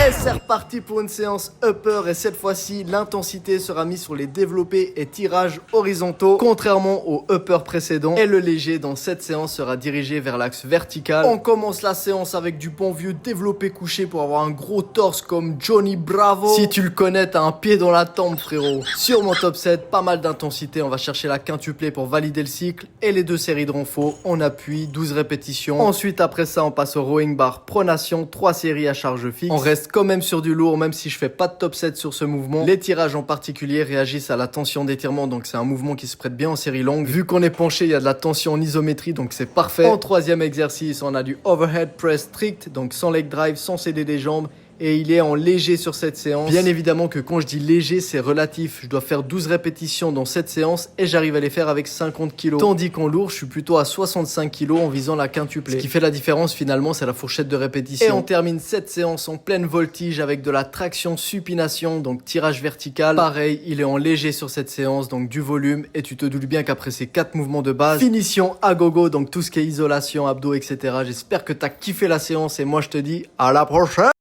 Et c'est reparti pour une séance upper et cette fois-ci l'intensité sera mise sur les développés et tirages horizontaux contrairement au upper précédent et le léger dans cette séance sera dirigé vers l'axe vertical. On commence la séance avec du bon vieux développé couché pour avoir un gros torse comme Johnny Bravo. Si tu le connais, t'as un pied dans la tempe frérot. Sur mon top 7, pas mal d'intensité, on va chercher la quintuplée pour valider le cycle et les 2 séries de renfo, on appuie 12 répétitions. Ensuite après ça on passe au rowing bar pronation, 3 séries à charge fixe. On reste quand même sur du lourd même si je fais pas de top 7 sur ce mouvement. Les tirages en particulier réagissent à la tension d'étirement donc c'est un mouvement qui se prête bien en série longue. Vu qu'on est penché, il y a de la tension en isométrie donc c'est parfait. En troisième exercice, on a du overhead press strict donc sans leg drive, sans céder des jambes. Et il est en léger sur cette séance. Bien évidemment que quand je dis léger, c'est relatif. Je dois faire 12 répétitions dans cette séance et j'arrive à les faire avec 50 kg. Tandis qu'en lourd, je suis plutôt à 65 kg en visant la quintuplée. Ce qui fait la différence finalement, c'est la fourchette de répétition. Et on termine cette séance en pleine voltige avec de la traction supination, donc tirage vertical. Pareil, il est en léger sur cette séance, donc du volume. Et tu te doutes bien qu'après ces 4 mouvements de base, finition à gogo, donc tout ce qui est isolation, abdos, etc. J'espère que t'as kiffé la séance et moi je te dis à la prochaine.